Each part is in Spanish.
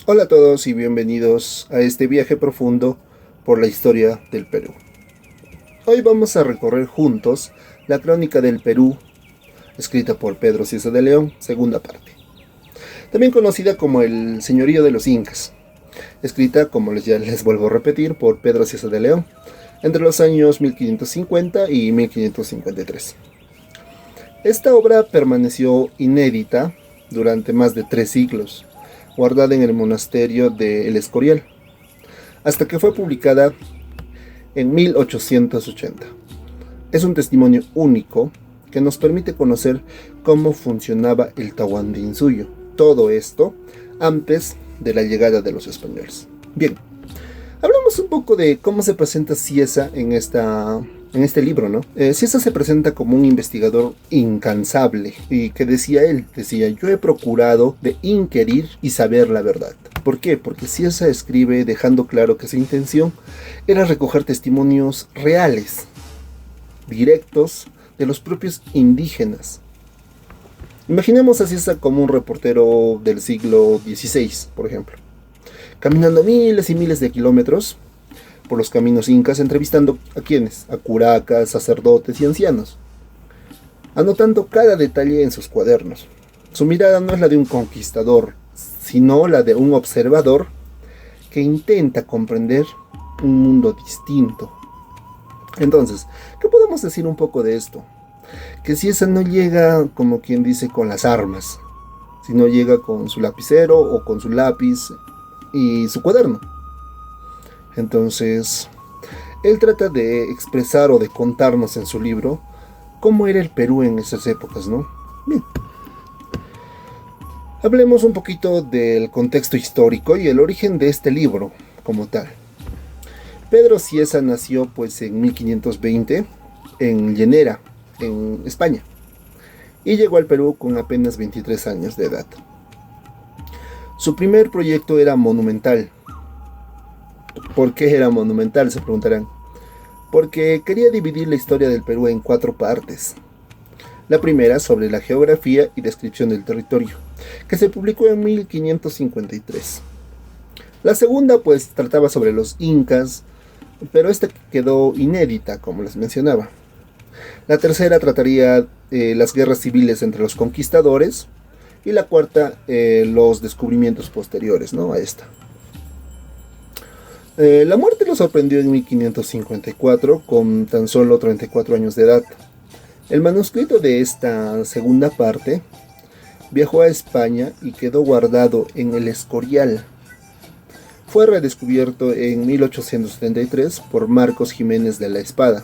Hola a todos y bienvenidos a este viaje profundo por la historia del Perú. Hoy vamos a recorrer juntos la crónica del Perú, escrita por Pedro Cieza de León, segunda parte. También conocida como El Señorío de los Incas, escrita, como ya les vuelvo a repetir, por Pedro Cieza de León, entre los años 1550 y 1553. Esta obra permaneció inédita durante más de 3 siglos, guardada en el monasterio de El Escorial, hasta que fue publicada en 1880. Es un testimonio único que nos permite conocer cómo funcionaba el Tahuantinsuyo. Todo esto antes de la llegada de los españoles. Bien, hablamos un poco de cómo se presenta Cieza en este libro, ¿no? Cieza se presenta como un investigador incansable y que decía, yo he procurado de inquirir y saber la verdad. ¿Por qué? Porque Cieza escribe dejando claro que su intención era recoger testimonios reales, directos, de los propios indígenas. Imaginemos a Cieza como un reportero del siglo XVI, por ejemplo, caminando miles y miles de kilómetros por los caminos incas, entrevistando a quienes, a curacas, sacerdotes y ancianos, anotando cada detalle en sus cuadernos. Su mirada no es la de un conquistador, sino la de un observador que intenta comprender un mundo distinto. Entonces, ¿qué podemos decir un poco de esto? Que Cieza no llega, como quien dice, con las armas, sino llega con su lapicero o con su lápiz y su cuaderno. Entonces, él trata de expresar o de contarnos en su libro cómo era el Perú en esas épocas, ¿no? Bien. Hablemos un poquito del contexto histórico y el origen de este libro como tal. Pedro Cieza nació pues en 1520 en Llanera, en España, y llegó al Perú con apenas 23 años de edad. Su primer proyecto era monumental. ¿Por qué era monumental?, se preguntarán. Porque quería dividir la historia del Perú en 4 partes. La primera sobre la geografía y descripción del territorio, que se publicó en 1553. La segunda pues trataba sobre los incas, pero esta quedó inédita, como les mencionaba. La tercera trataría las guerras civiles entre los conquistadores, y la cuarta los descubrimientos posteriores, ¿no?, a esta. La muerte lo sorprendió en 1554 con tan solo 34 años de edad. El manuscrito de esta segunda parte viajó a España y quedó guardado en El Escorial. Fue redescubierto en 1873 por Marcos Jiménez de la Espada,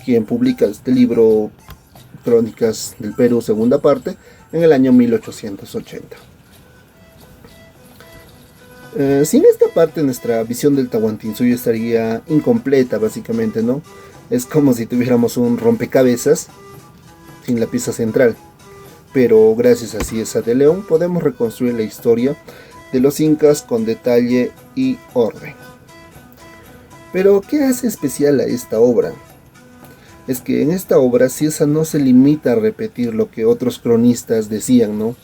quien publica este libro, Crónicas del Perú, segunda parte, en el año 1880. Sin esta parte, nuestra visión del Tahuantinsuyo estaría incompleta, básicamente, ¿no? Es como si tuviéramos un rompecabezas sin la pieza central. Pero gracias a Cieza de León podemos reconstruir la historia de los incas con detalle y orden. Pero, ¿qué hace especial a esta obra? Es que en esta obra Cieza no se limita a repetir lo que otros cronistas decían, ¿no?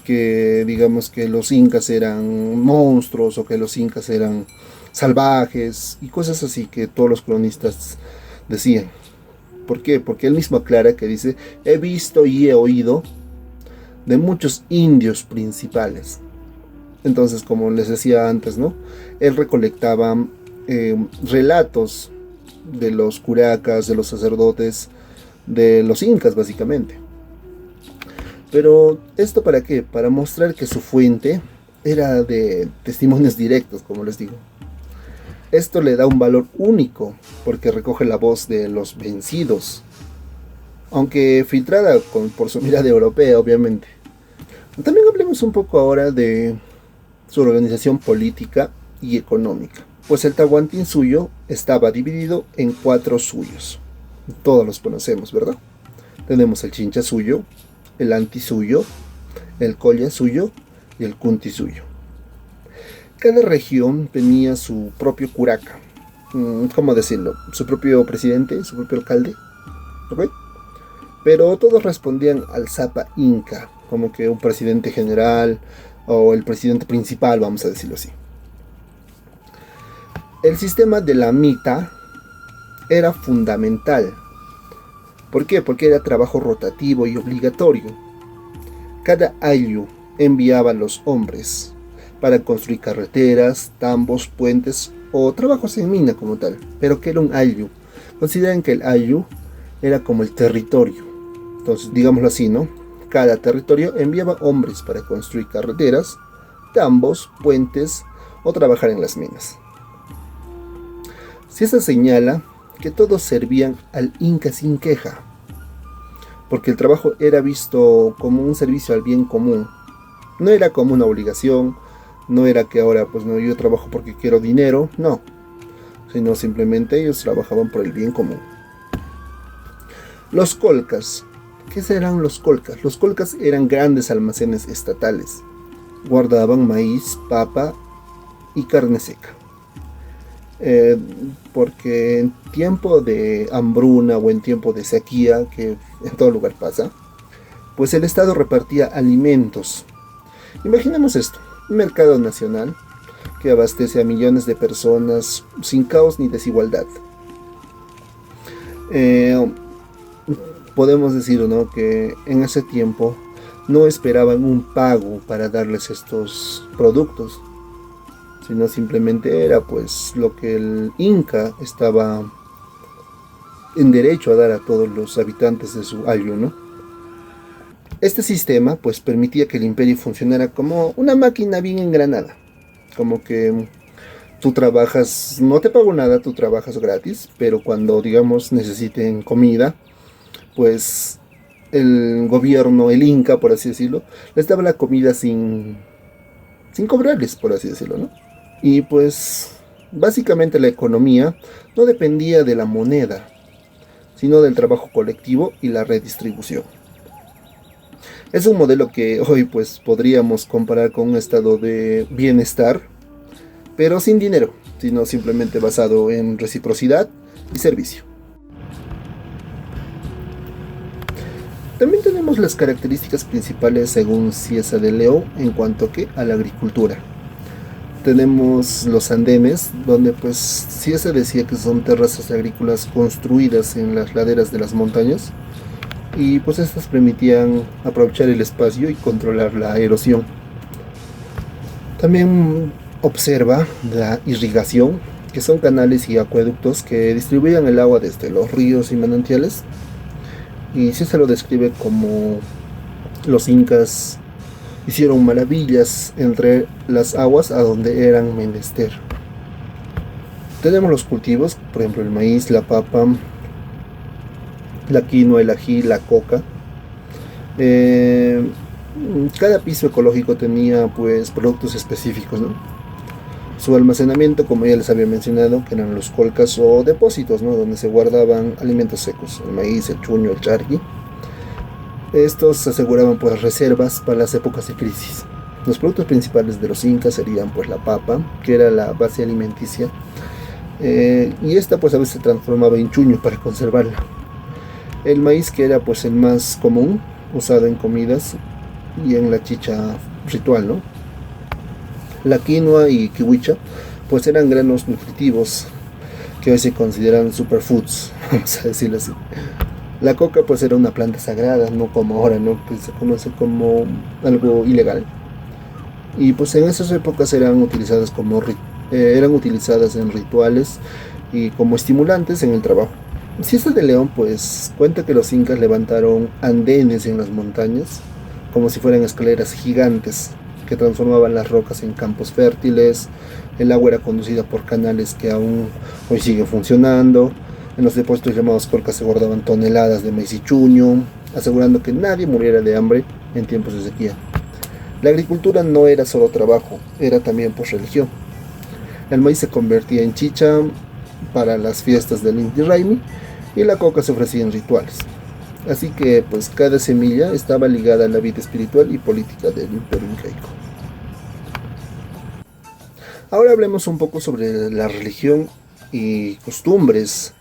Que digamos que los incas eran monstruos o que los incas eran salvajes y cosas así que todos los cronistas decían. ¿Por qué? Porque él mismo aclara que dice: he visto y he oído de muchos indios principales. Entonces, como les decía antes, ¿no?, él recolectaba relatos de los curacas, de los sacerdotes, de los incas básicamente. Pero, ¿esto para qué? Para mostrar que su fuente era de testimonios directos, como les digo. Esto le da un valor único, porque recoge la voz de los vencidos, aunque filtrada por su mirada europea, obviamente. También hablemos un poco ahora de su organización política y económica. Pues el Tahuantinsuyo estaba dividido en 4 suyos. Todos los conocemos, ¿verdad? Tenemos el Chinchasuyo, el Antisuyo, el Collasuyo y el Cuntisuyo. Cada región tenía su propio curaca, ¿cómo decirlo?, su propio presidente, su propio alcalde, ¿ok? Pero todos respondían al Zapa Inca, como que un presidente general, o el presidente principal, vamos a decirlo así. El sistema de la mita era fundamental. ¿Por qué? Porque era trabajo rotativo y obligatorio. Cada ayllu enviaba a los hombres para construir carreteras, tambos, puentes o trabajos en mina como tal. Pero ¿qué era un ayllu? Consideran que el ayllu era como el territorio. Entonces, digámoslo así, ¿no? Cada territorio enviaba hombres para construir carreteras, tambos, puentes o trabajar en las minas. Si eso señala que todos servían al Inca sin queja, porque el trabajo era visto como un servicio al bien común. No era como una obligación, no era que ahora pues no, yo trabajo porque quiero dinero, no, sino simplemente ellos trabajaban por el bien común. Los colcas. ¿Qué serán los colcas? Los colcas eran grandes almacenes estatales. Guardaban maíz, papa y carne seca. Porque en tiempo de hambruna o en tiempo de sequía, que en todo lugar pasa, pues el Estado repartía alimentos. Imaginemos esto, un mercado nacional que abastece a millones de personas sin caos ni desigualdad. Podemos decir, ¿no?, que en ese tiempo no esperaban un pago para darles estos productos, sino simplemente era pues lo que el Inca estaba en derecho a dar a todos los habitantes de su ayllu, ¿no? Este sistema pues permitía que el imperio funcionara como una máquina bien engranada, como que tú trabajas, no te pago nada, tú trabajas gratis, pero cuando digamos necesiten comida, pues el gobierno, el Inca por así decirlo, les daba la comida sin cobrarles, por así decirlo, ¿no? Y pues básicamente la economía no dependía de la moneda, sino del trabajo colectivo y la redistribución. Es un modelo que hoy pues podríamos comparar con un estado de bienestar, pero sin dinero, sino simplemente basado en reciprocidad y servicio. También tenemos las características principales según Cieza de Leo en cuanto a la agricultura. Tenemos los andenes, donde pues Cieza decía que son terrazas agrícolas construidas en las laderas de las montañas, y pues estas permitían aprovechar el espacio y controlar la erosión. También observa la irrigación, que son canales y acueductos que distribuían el agua desde los ríos y manantiales, y sí se lo describe como los incas hicieron maravillas entre las aguas a donde eran menester. Tenemos los cultivos, por ejemplo el maíz, la papa, la quinoa, el ají, la coca. Cada piso ecológico tenía pues productos específicos, ¿no? Su almacenamiento, como ya les había mencionado, que eran los colcas o depósitos, ¿no?, donde se guardaban alimentos secos, el maíz, el chuño, el charqui. Estos aseguraban pues reservas para las épocas de crisis. Los productos principales de los incas serían pues la papa, que era la base alimenticia, y esta pues a veces se transformaba en chuño para conservarla. El maíz, que era pues el más común, usado en comidas y en la chicha ritual, ¿no? La quinoa y kiwicha pues eran granos nutritivos que hoy se consideran superfoods, vamos a decirlo así. La coca pues era una planta sagrada, no como ahora, ¿no?, que se conoce como algo ilegal. Y pues en esas épocas eran utilizadas en rituales y como estimulantes en el trabajo. Cieza de León pues cuenta que los incas levantaron andenes en las montañas como si fueran escaleras gigantes que transformaban las rocas en campos fértiles. El agua era conducida por canales que aún hoy siguen funcionando. En los depósitos llamados colcas se guardaban toneladas de maíz y chuño, asegurando que nadie muriera de hambre en tiempos de sequía. La agricultura no era solo trabajo, era también pues religión. El maíz se convertía en chicha para las fiestas del Inti Raymi y la coca se ofrecía en rituales. Así que pues cada semilla estaba ligada a la vida espiritual y política del imperio incaico. Ahora hablemos un poco sobre la religión y costumbres.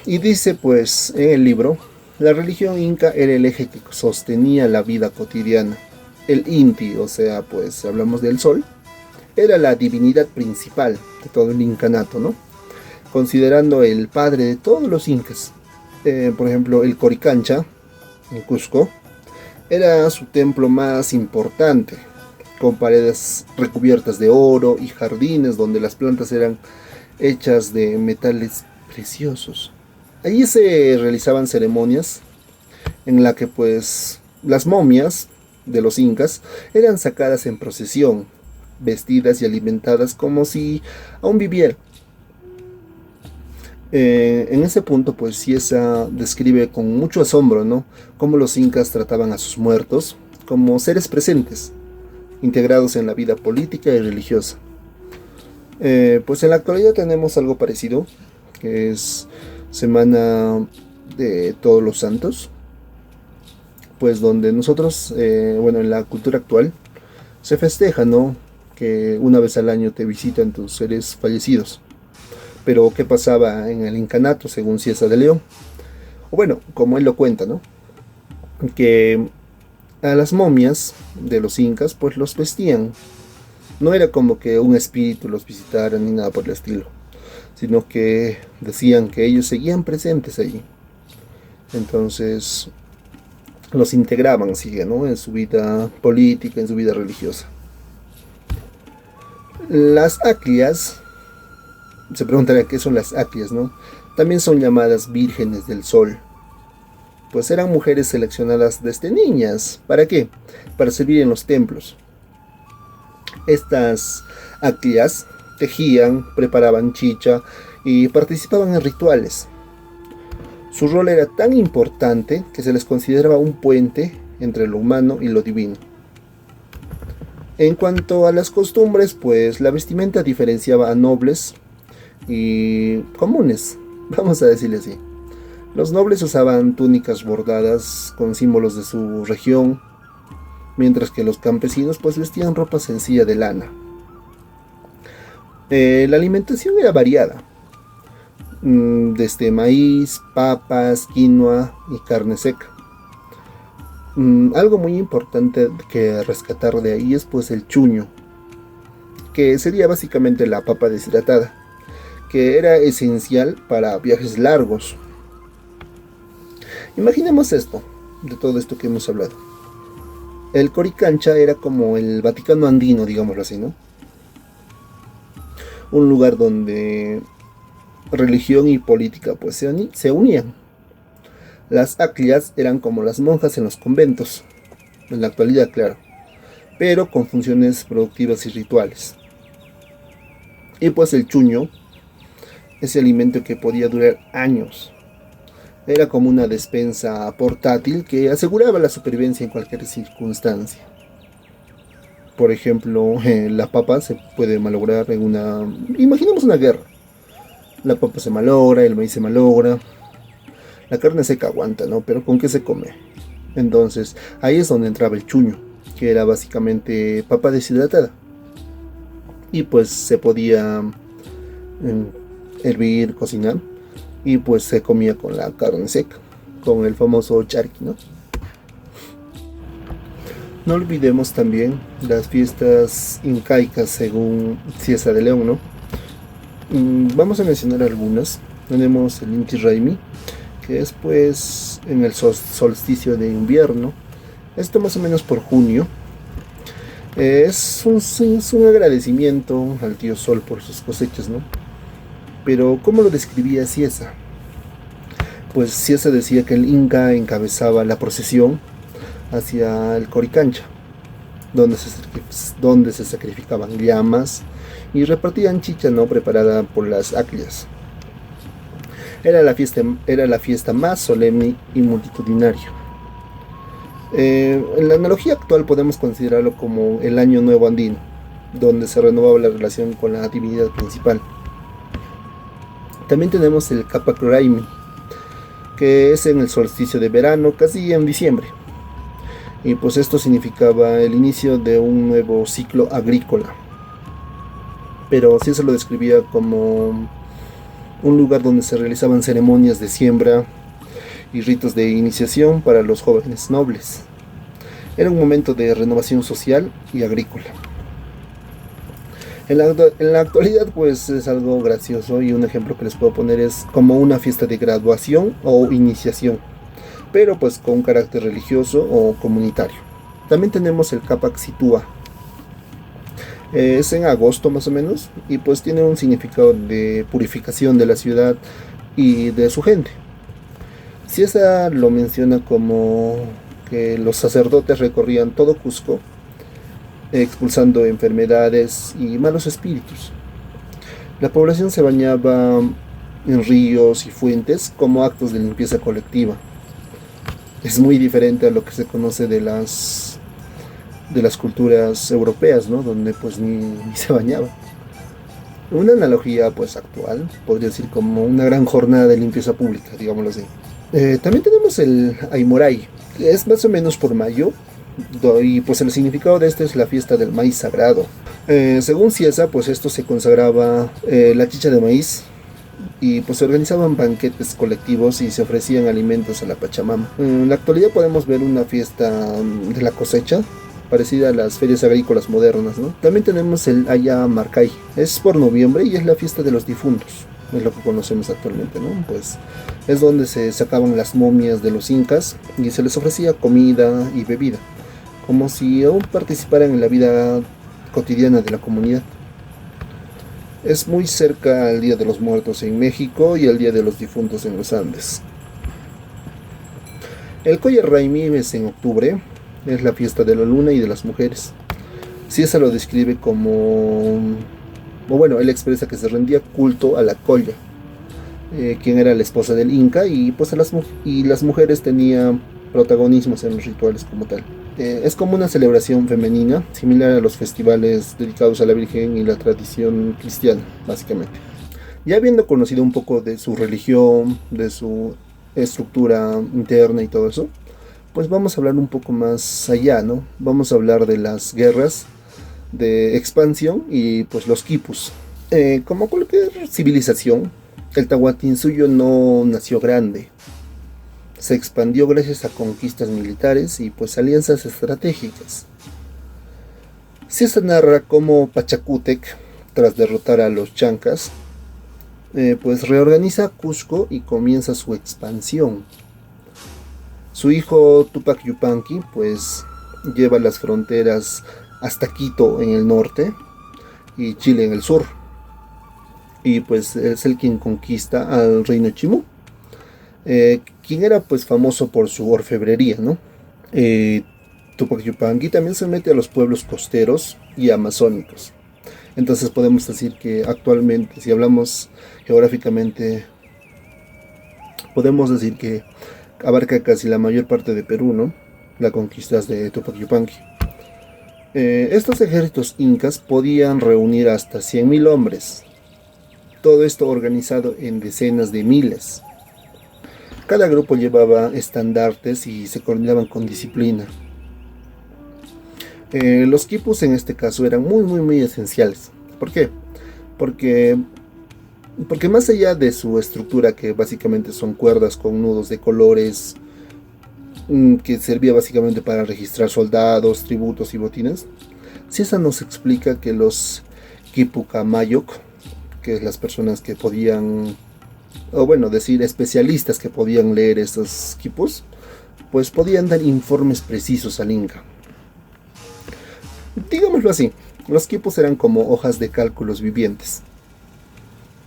Y dice en el libro, la religión inca era el eje que sostenía la vida cotidiana. El Inti, o sea, pues hablamos del sol, era la divinidad principal de todo el incanato, ¿no? Considerando el padre de todos los incas. Por ejemplo, el Coricancha, en Cusco, era su templo más importante, con paredes recubiertas de oro y jardines donde las plantas eran hechas de metales preciosos. Allí se realizaban ceremonias en la que pues las momias de los incas eran sacadas en procesión, vestidas y alimentadas como si aún vivieran. En ese punto, pues Ciesa describe con mucho asombro, ¿no?, cómo los incas trataban a sus muertos como seres presentes, integrados en la vida política y religiosa. Pues en la actualidad tenemos algo parecido, que es Semana de Todos los Santos, pues donde nosotros, bueno, en la cultura actual, se festeja, ¿no?, que una vez al año te visitan tus seres fallecidos. Pero ¿qué pasaba en el incanato según Ciesa de León? O bueno, como él lo cuenta, ¿no?, que a las momias de los incas pues los vestían. No era como que un espíritu los visitara ni nada por el estilo, sino que decían que ellos seguían presentes allí. Entonces los integraban así, ¿no?, en su vida política, en su vida religiosa. Las aclias, se preguntará qué son las aclias, ¿no? También son llamadas vírgenes del sol, pues eran mujeres seleccionadas desde niñas. ¿Para qué? Para servir en los templos. Estas aclias tejían, preparaban chicha y participaban en rituales. Su rol era tan importante que se les consideraba un puente entre lo humano y lo divino. En cuanto a las costumbres, pues la vestimenta diferenciaba a nobles y comunes, vamos a decirle así. Los nobles usaban túnicas bordadas con símbolos de su región, mientras que los campesinos pues vestían ropa sencilla de lana. La alimentación era variada, desde maíz, papas, quinoa y carne seca. Algo muy importante que rescatar de ahí es pues el chuño, que sería básicamente la papa deshidratada, que era esencial para viajes largos. Imaginemos esto, de todo esto que hemos hablado. El Coricancha era como el Vaticano andino, digámoslo así, ¿no? Un lugar donde religión y política pues se unían. Las aclias eran como las monjas en los conventos, en la actualidad, claro, pero con funciones productivas y rituales. Y pues el chuño, ese alimento que podía durar años, era como una despensa portátil que aseguraba la supervivencia en cualquier circunstancia. Por ejemplo, la papa se puede malograr en una... Imaginemos una guerra. La papa se malogra, el maíz se malogra, la carne seca aguanta, ¿no? Pero ¿con qué se come? Entonces, ahí es donde entraba el chuño, que era básicamente papa deshidratada. Y pues se podía hervir, cocinar, y pues se comía con la carne seca, con el famoso charqui, ¿no? No olvidemos también las fiestas incaicas según Ciesa de León, ¿no? Vamos a mencionar algunas. Tenemos el Inti Raymi, que es pues en el solsticio de invierno. Esto más o menos por junio. Es un agradecimiento al tío Sol por sus cosechas, ¿no? Pero ¿cómo lo describía Ciesa? Pues Ciesa decía que el Inca encabezaba la procesión hacia el Coricancha, donde se sacrificaban llamas y repartían chicha, ¿no?, preparada por las aclias. Era la fiesta más solemne y multitudinaria. En la analogía actual podemos considerarlo como el Año Nuevo Andino, donde se renovaba la relación con la divinidad principal. También tenemos el Capac Raimi, que es en el solsticio de verano, casi en diciembre. Y pues esto significaba el inicio de un nuevo ciclo agrícola. Pero sí se lo describía como un lugar donde se realizaban ceremonias de siembra y ritos de iniciación para los jóvenes nobles. Era un momento de renovación social y agrícola. En la actualidad pues es algo gracioso, y un ejemplo que les puedo poner es como una fiesta de graduación o iniciación, pero pues con un carácter religioso o comunitario. También tenemos el Capac Situa. Es en agosto más o menos, y pues tiene un significado de purificación de la ciudad y de su gente. Ciesa lo menciona como que los sacerdotes recorrían todo Cusco, expulsando enfermedades y malos espíritus. La población se bañaba en ríos y fuentes como actos de limpieza colectiva. Es muy diferente a lo que se conoce de las culturas europeas, ¿no? Donde pues ni se bañaba. Una analogía pues actual podría decir como una gran jornada de limpieza pública, digámoslo así. También tenemos el Aimoray, que es más o menos por mayo, y pues el significado de este es la fiesta del maíz sagrado. Según Ciesa, pues esto se consagraba la chicha de maíz, y pues se organizaban banquetes colectivos y se ofrecían alimentos a la Pachamama. En la actualidad podemos ver una fiesta de la cosecha, parecida a las ferias agrícolas modernas, ¿no? También tenemos el Aya Marcay, es por noviembre y es la fiesta de los difuntos, es lo que conocemos actualmente, ¿no? Pues es donde se sacaban las momias de los incas y se les ofrecía comida y bebida, como si aún participaran en la vida cotidiana de la comunidad. Es muy cerca al Día de los Muertos en México y al Día de los Difuntos en los Andes. El Colla Raimi es en octubre, es la fiesta de la luna y de las mujeres. Ciesa lo describe como, o bueno, él expresa que se rendía culto a la Colla, quien era la esposa del Inca, y pues las mujeres tenían protagonismos en los rituales como tal. Es como una celebración femenina, similar a los festivales dedicados a la Virgen y la tradición cristiana, básicamente. Ya habiendo conocido un poco de su religión, de su estructura interna y todo eso, pues vamos a hablar un poco más allá, ¿no? Vamos a hablar de las guerras de expansión y pues los quipus. Como cualquier civilización, el Tahuantinsuyo no nació grande. Se expandió gracias a conquistas militares y pues alianzas estratégicas. Se narra cómo Pachacútec, tras derrotar a los chancas, pues reorganiza Cusco y comienza su expansión. Su hijo Tupac Yupanqui pues lleva las fronteras hasta Quito en el norte y Chile en el sur, y pues es el quien conquista al reino Chimú, quien era pues famoso por su orfebrería, ¿no? Tupac Yupanqui también se mete a los pueblos costeros y amazónicos. Entonces podemos decir que actualmente, si hablamos geográficamente, podemos decir que abarca casi la mayor parte de Perú, ¿no? La conquista de Tupac Yupanqui. Estos ejércitos incas podían reunir hasta 100.000 hombres. Todo esto organizado en decenas de miles. Cada grupo llevaba estandartes y se coordinaban con disciplina. Los quipus en este caso eran muy esenciales. ¿Por qué? Porque más allá de su estructura, que básicamente son cuerdas con nudos de colores, que servía básicamente para registrar soldados, tributos y botines, Ciesa nos explica que los Quipucamayok, que es las personas que podían, o bueno, decir especialistas que podían leer estos quipus, pues podían dar informes precisos al Inca. Digámoslo así, los quipus eran como hojas de cálculos vivientes.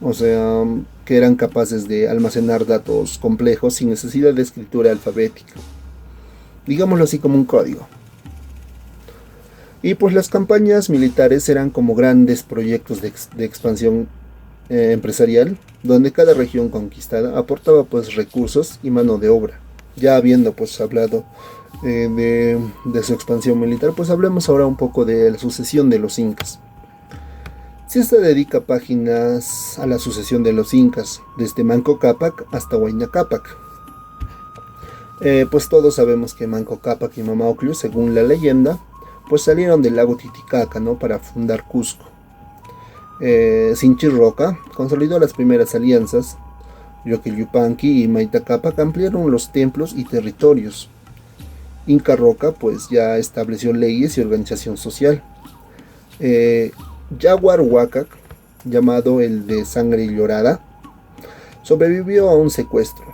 O sea, que eran capaces de almacenar datos complejos sin necesidad de escritura alfabética. Digámoslo así, como un código. Y pues las campañas militares eran como grandes proyectos de expansión empresarial, donde cada región conquistada aportaba pues recursos y mano de obra. Ya habiendo pues hablado de su expansión militar, pues hablemos ahora un poco de la sucesión de los incas. Ciesa dedica páginas a la sucesión de los incas, desde Manco Cápac hasta Huayna Cápac. Pues todos sabemos que Manco Cápac y Mama Ocllo, según la leyenda, pues salieron del lago Titicaca, ¿no?, para fundar Cusco. Sinchi Roca consolidó las primeras alianzas. Yoque Yupanqui y Maita Cápac ampliaron los templos y territorios. Inca Roca pues ya estableció leyes y organización social. Yaguar Huacac, llamado el de Sangre Llorada, sobrevivió a un secuestro.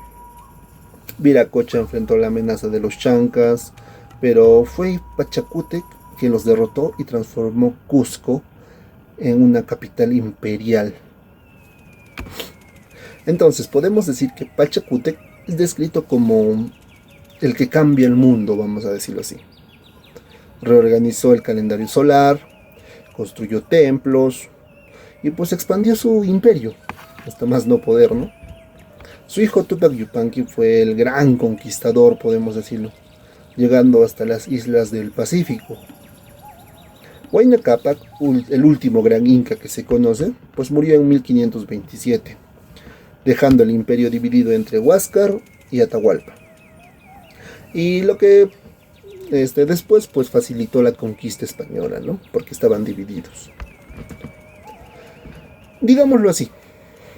Viracocha enfrentó la amenaza de los chancas, pero fue Pachacútec quien los derrotó y transformó Cusco en una capital imperial. Entonces podemos decir que Pachacútec es descrito como el que cambia el mundo, vamos a decirlo así. Reorganizó el calendario solar, construyó templos y pues expandió su imperio, hasta más no poder, ¿no? Su hijo Tupac Yupanqui fue el gran conquistador, podemos decirlo, llegando hasta las islas del Pacífico. Huayna Cápac, el último gran inca que se conoce, pues murió en 1527, dejando el imperio dividido entre Huáscar y Atahualpa. Y lo que después pues facilitó la conquista española, ¿no? Porque estaban divididos. Digámoslo así,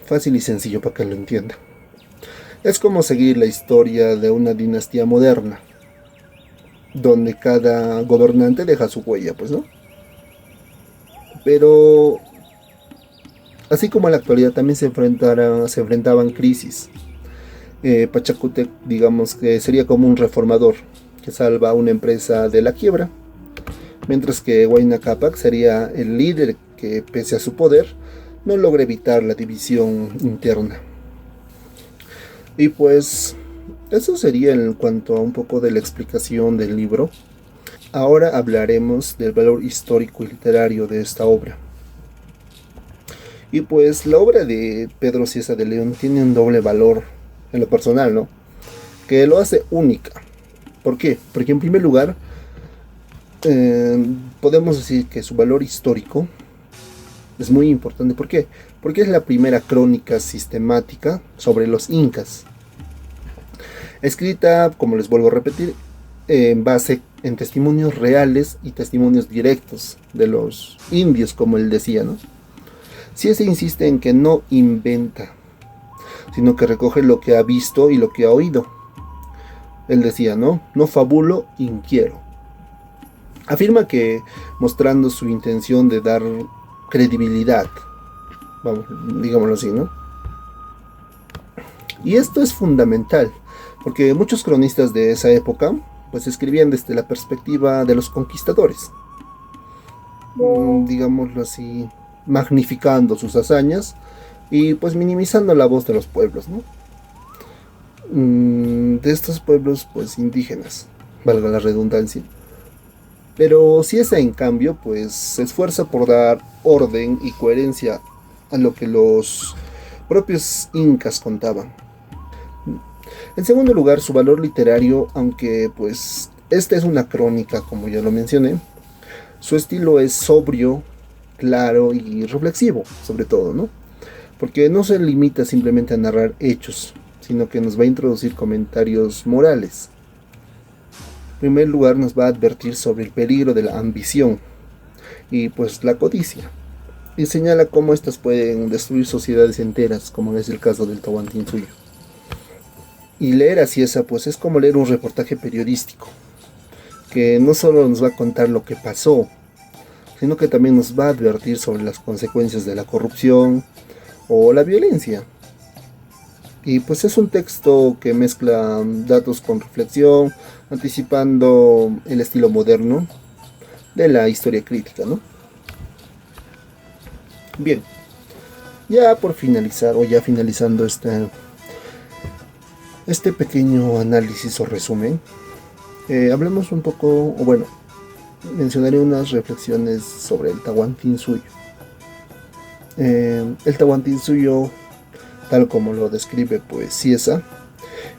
fácil y sencillo para que lo entienda. Es como seguir la historia de una dinastía moderna, donde cada gobernante deja su huella, pues, ¿no? Pero así como en la actualidad también se enfrentaban crisis. Pachacútec, digamos que sería como un reformador que salva a una empresa de la quiebra, mientras que Huayna Cápac sería el líder que, pese a su poder, no logra evitar la división interna. Y pues eso sería en cuanto a un poco de la explicación del libro. Ahora hablaremos del valor histórico y literario de esta obra. Y pues la obra de Pedro Cieza de León tiene un doble valor en lo personal, ¿no? Que lo hace única. ¿Por qué? Porque en primer lugar, podemos decir que su valor histórico es muy importante. ¿Por qué? Porque es la primera crónica sistemática sobre los incas. Escrita, como les vuelvo a repetir, en base en testimonios reales y testimonios directos de los indios, como él decía, ¿no? Cieza insiste en que no inventa, sino que recoge lo que ha visto y lo que ha oído. Él decía, ¿no? No fabulo, inquiero. Afirma que, mostrando su intención de dar credibilidad, vamos, digámoslo así, ¿no? Y esto es fundamental, porque muchos cronistas de esa época, pues escribían desde la perspectiva de los conquistadores, digámoslo así, magnificando sus hazañas y pues minimizando la voz de los pueblos, ¿no? De estos pueblos pues indígenas, valga la redundancia. Pero Cieza en cambio pues se esfuerza por dar orden y coherencia a lo que los propios incas contaban. En segundo lugar, su valor literario, aunque pues esta es una crónica como ya lo mencioné, su estilo es sobrio, claro y reflexivo sobre todo, ¿no? Porque no se limita simplemente a narrar hechos, sino que nos va a introducir comentarios morales. En primer lugar nos va a advertir sobre el peligro de la ambición y pues la codicia, y señala cómo estas pueden destruir sociedades enteras, como es el caso del Tahuantinsuyo. Y leer a Cieza pues es como leer un reportaje periodístico, que no solo nos va a contar lo que pasó, sino que también nos va a advertir sobre las consecuencias de la corrupción o la violencia. Y pues es un texto que mezcla datos con reflexión, anticipando el estilo moderno de la historia crítica, ¿no? Bien, ya por finalizar, o ya finalizando este pequeño análisis o resumen, hablemos un poco, o bueno, mencionaré unas reflexiones sobre el Tahuantinsuyo. El Tahuantinsuyo, tal como lo describe pues Cieza,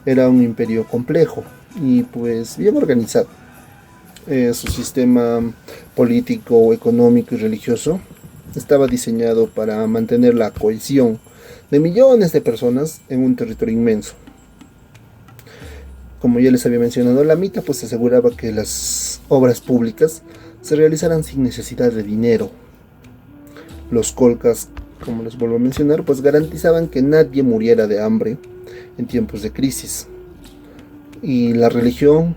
era un imperio complejo y pues bien organizado. Su sistema político, económico y religioso estaba diseñado para mantener la cohesión de millones de personas en un territorio inmenso. Como ya les había mencionado, la Mita pues aseguraba que las obras públicas se realizaran sin necesidad de dinero. Los colcas, como les vuelvo a mencionar, pues garantizaban que nadie muriera de hambre en tiempos de crisis. Y la religión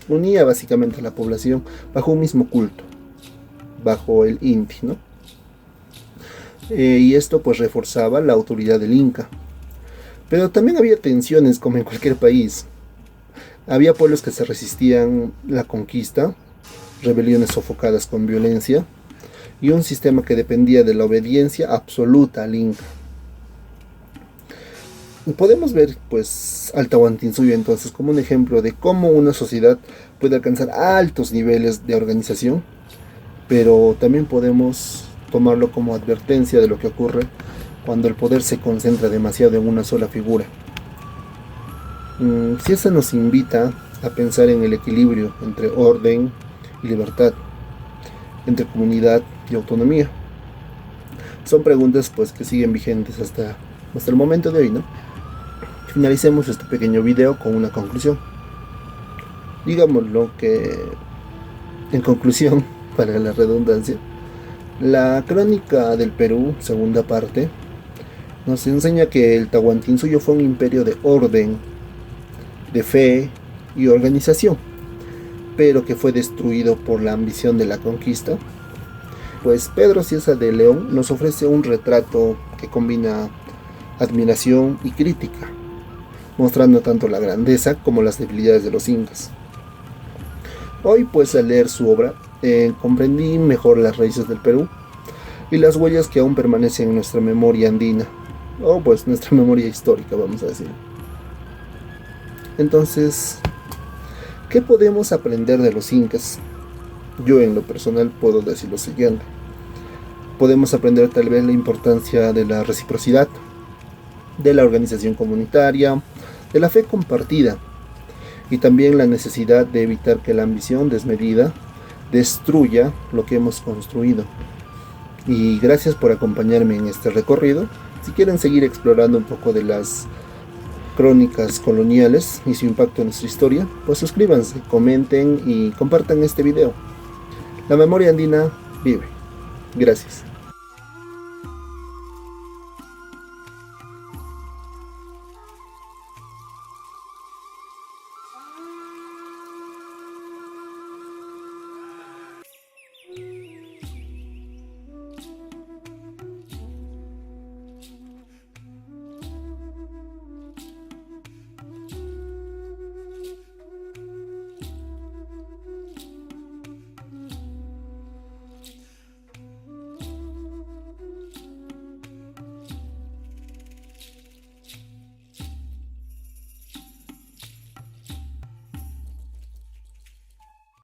unía básicamente a la población bajo un mismo culto, bajo el Inti, ¿no? Y esto pues reforzaba la autoridad del Inca. Pero también había tensiones como en cualquier país. Había pueblos que se resistían la conquista, rebeliones sofocadas con violencia y un sistema que dependía de la obediencia absoluta al Inca. Podemos ver pues al Tahuantinsuyo entonces como un ejemplo de cómo una sociedad puede alcanzar altos niveles de organización, pero también podemos tomarlo como advertencia de lo que ocurre cuando el poder se concentra demasiado en una sola figura. Si esa nos invita a pensar en el equilibrio entre orden y libertad, entre comunidad y autonomía. Son preguntas pues que siguen vigentes hasta el momento de hoy, ¿no? Finalicemos este pequeño video con una conclusión. Digámoslo que, en conclusión, para la redundancia, la crónica del Perú, segunda parte, nos enseña que el Tahuantinsuyo fue un imperio de orden, de fe y organización, pero que fue destruido por la ambición de la conquista. Pues Pedro Cieza de León nos ofrece un retrato que combina admiración y crítica, mostrando tanto la grandeza como las debilidades de los incas. Hoy pues al leer su obra comprendí mejor las raíces del Perú y las huellas que aún permanecen en nuestra memoria andina, o pues nuestra memoria histórica, vamos a decir. Entonces, ¿qué podemos aprender de los incas? Yo en lo personal puedo decir lo siguiente. Podemos aprender tal vez la importancia de la reciprocidad, de la organización comunitaria, de la fe compartida y también la necesidad de evitar que la ambición desmedida destruya lo que hemos construido. Y gracias por acompañarme en este recorrido. Si quieren seguir explorando un poco de las crónicas coloniales y su impacto en nuestra historia, pues suscríbanse, comenten y compartan este video. La memoria andina vive. Gracias.